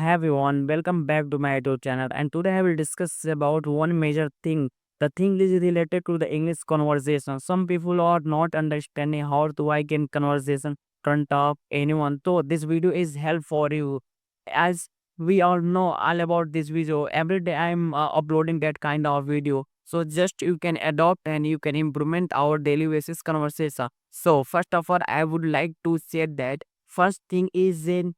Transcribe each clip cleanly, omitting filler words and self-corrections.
Hi everyone, welcome back to my YouTube channel. And today I will discuss about one major thing. The thing is related to the English conversation. Some people are not understanding how to I can conversation front of anyone. So this video is help for you. As we all know all about this video, every day I'm uploading that kind of video. So just you can adopt and you can implement our daily basis conversation. So first of all, I would like to say that first thing is in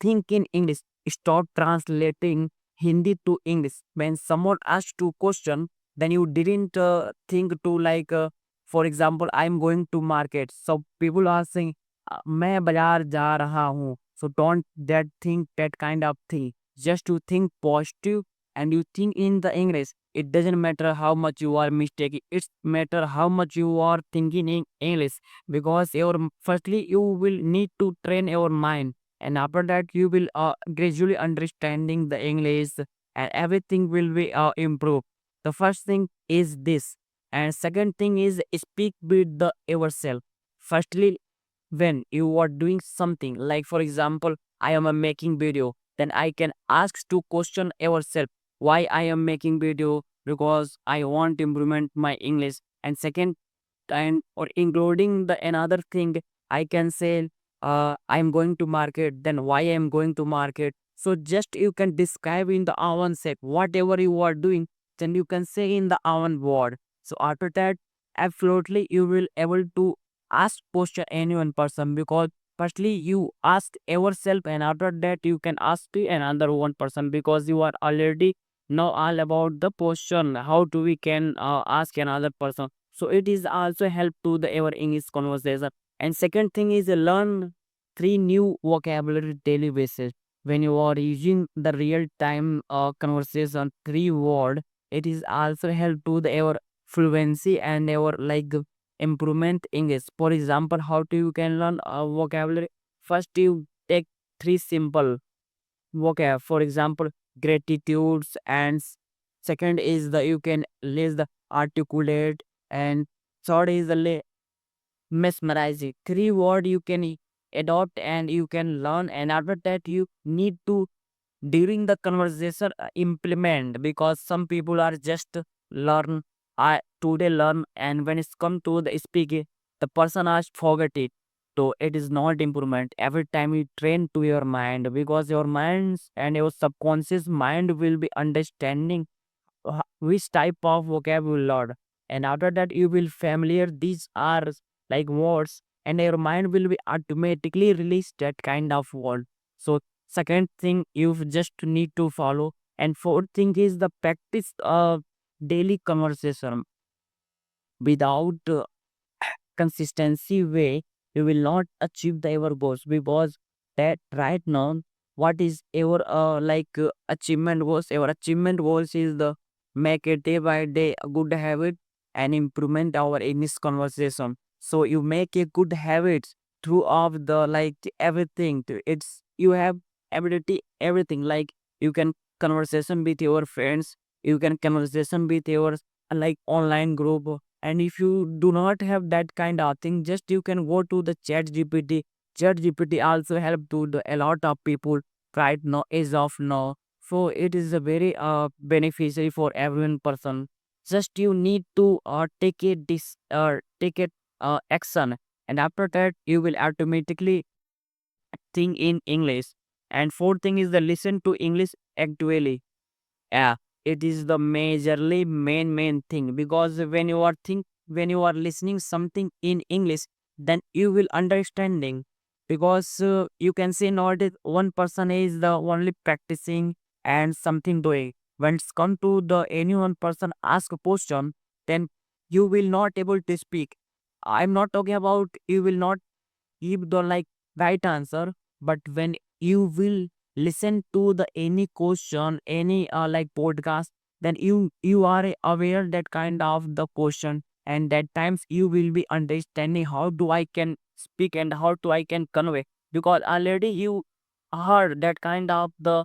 think in English. Stop translating Hindi to English. When someone asks you question, then you didn't think to for example, I'm going to market. So people are saying, मैं बाजार जा रहा हूँ. So don't that think that kind of thing. Just to think positive and you think in the English. It doesn't matter how much you are mistaken. It's matter how much you are thinking in English because your firstly you will need to train your mind and after that you will gradually understanding the English and everything will be improved. The first thing is this and second thing is speak with the yourself. Firstly, when you are doing something like for example I am making video, then I can ask to question yourself why I am making video because I want improvement my English. And second, and or including the another thing, I can say I'm going to market, then why I'm going to market. So just you can describe in the own set whatever you are doing, then you can say in the own word. So after that, absolutely you will able to ask question any one person because firstly you ask yourself and after that you can ask to another one person because you are already know all about the question how do we can ask another person. So it is also help to the our English conversation. And second thing is learn three new vocabulary daily basis. When you are using the real time conversation three word, it is also help to the our fluency and our improvement English. For example, how do you can learn vocabulary? First, you take three simple vocab. For example, gratitudes and second is the you can list the articulate and third is the mesmerizing. Three word you can adopt and you can learn and after that you need to during the conversation implement because some people are just learn I today learn and when it's come to the speaking the person has forget it. So it is not improvement every time you train to your mind because your minds and your subconscious mind will be understanding which type of vocabulary and after that you will familiar these are like words and your mind will be automatically release that kind of word. So second thing you just need to follow and fourth thing is the practice of daily conversation without consistency way you will not achieve the ever goals because that right now what is our achievement goals. Our achievement goals is the make it day by day a good habit and improvement our English conversation. So you make a good habits throughout the everything it's you have ability everything like you can conversation with your friends, you can conversation with your online group. And if you do not have that kind of thing, just you can go to the chat gpt. Chat gpt also help to the a lot of people right now as of now. So it is a very beneficiary for everyone person. Just you need to take it action and after that you will automatically think in English. And fourth thing is the listen to English actually. Yeah, it is the majorly main thing because when you are listening something in English, then you will understanding because you can say not that one person is the only practicing and something doing. When it's come to the any one person ask a question, then you will not able to speak. I'm not talking about you will not give the right answer, but when you will listen to the any question any podcast, then you are aware that kind of the question and that times you will be understanding how do I can speak and how do I can convey because already you heard that kind of the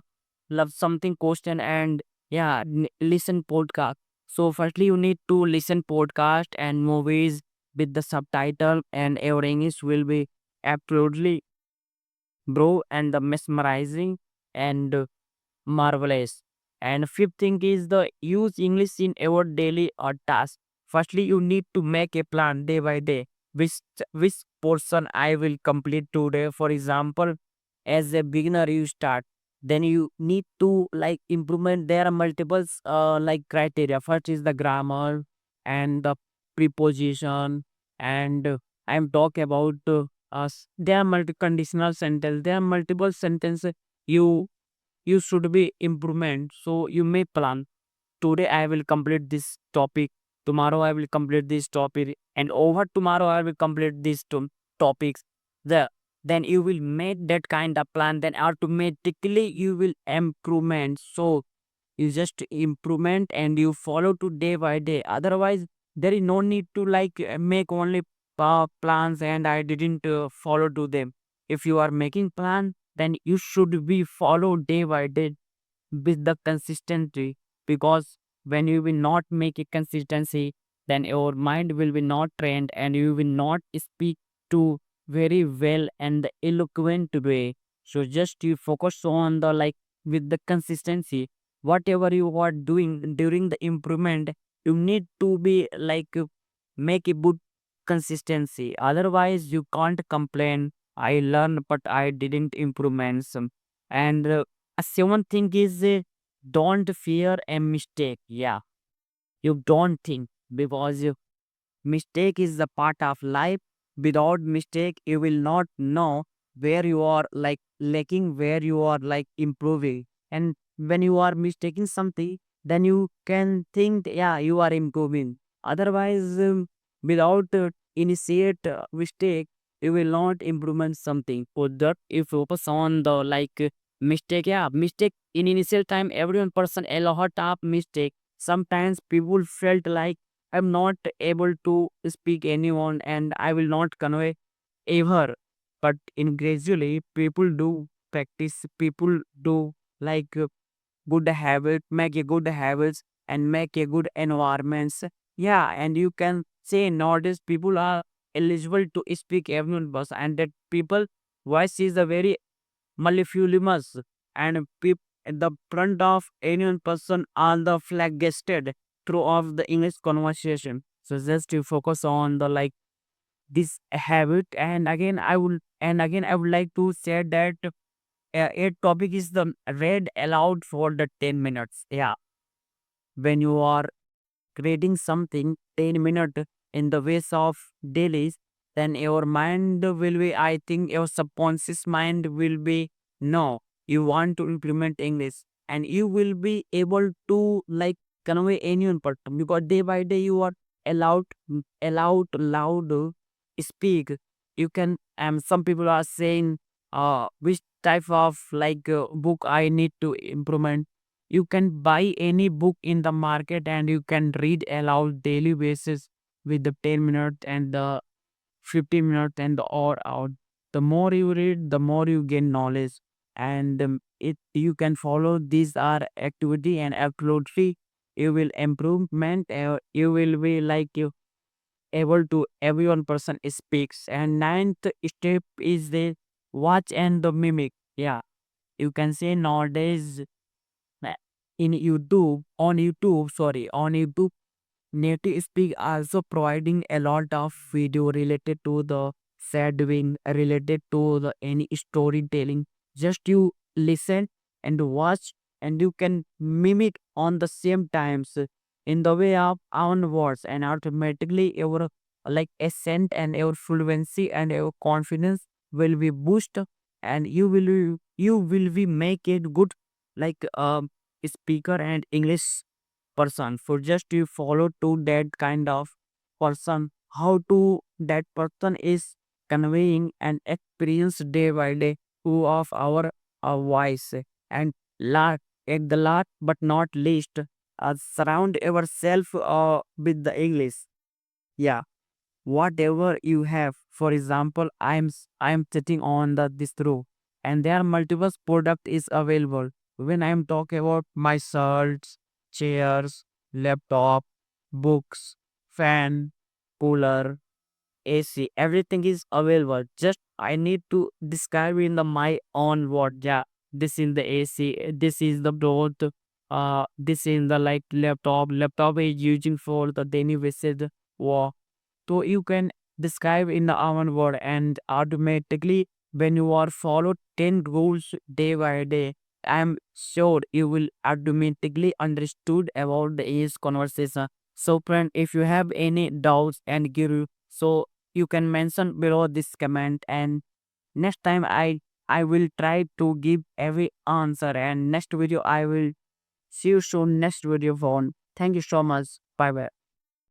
love something question and yeah listen podcast. So firstly you need to listen podcast and movies with the subtitle and your English will be absolutely bro and the mesmerizing. And marvelous. And fifth thing is the use English in our daily task. Firstly, you need to make a plan day by day. Which which portion I will complete today. For example, as a beginner, you start. Then you need to like improvement. There are multiples like criteria. First is the grammar and the preposition, and I am talk about there are multi conditional sentence. There are multiple sentences you you should be improvement. So you may plan today I will complete this topic, tomorrow I will complete this topic, and over tomorrow I will complete these two topics. The then you will make that kind of plan, then automatically you will improvement. So you just improvement and you follow to day by day. Otherwise there is no need to like make only plans and I didn't follow to them. If you are making plan, then you should be follow day by day with the consistency, because when you will not make a consistency, then your mind will be not trained and you will not speak to very well and eloquent way. So just you focus on the like with the consistency, whatever you are doing during the improvement, you need to be like make a good consistency. Otherwise you can't complain I learned but I didn't improvements. And a seventh thing is don't fear a mistake. Yeah, you don't think, because mistake is the part of life. Without mistake, you will not know where you are like lacking, where you are like improving. And when you are mistaking something, then you can think, yeah, you are improving. Otherwise, without initiate mistake, you will not improvement something. For that, if you focus on the like mistake, yeah, mistake in initial time, everyone person a lot of mistake. Sometimes people felt like I'm not able to speak anyone and I will not convey ever. But in gradually, people do practice, people do like good habit, make a good habits and make a good environments. Yeah, and you can say nowadays people are eligible to speak everyone bus, and that people voice is a very mellifluous, and at the front of any person are the flaggested throughout the English conversation. So just to focus on the like this habit, and again I would like to say that a topic is the read aloud for the 10 minutes. Yeah, when you are creating something 10 minutes in the ways of dailies, then your mind will be, I think your subconscious mind will be, no, you want to implement English, and you will be able to like convey anyone person, because day by day you are allowed allowed loud speak. You can some people are saying which type of like book I need to implement. You can buy any book in the market and you can read aloud daily basis with the 10 minutes and the 15 minutes and the hour out. The more you read, the more you gain knowledge. And it you can follow these are activity, and absolutely you will improvement. You will be like you able to everyone person speaks. And ninth step is the watch and the mimic. Yeah, you can say nowadays uh, in YouTube, on YouTube, Native Speak also providing a lot of video related to the shadowing, related to the any storytelling. Just you listen and watch, and you can mimic on the same times in the way of own words, and automatically your like accent and your fluency and your confidence will be boosted, and you will be make it good like speaker and English person. For just you follow to that kind of person, how to that person is conveying an experience day by day who of our voice. And last, at the last but not least, surround yourself with the English. Yeah, whatever you have. For example, I'm sitting on the this row, and there are multiple product is available. When I'm talking about my shirts, chairs, laptop, books, fan, cooler, AC, everything is available. Just I need to describe in the my own word. Yeah, this is the AC, this is the board, this is the like laptop is using for the daily basis work. So you can describe in the own word, and automatically when you are follow 10 rules day by day, I am sure you will automatically understood about the is conversation. So friend, if you have any doubts and give, so you can mention below this comment, and next time I will try to give every answer, and next video I will see you soon next video phone. Thank you so much. Bye bye.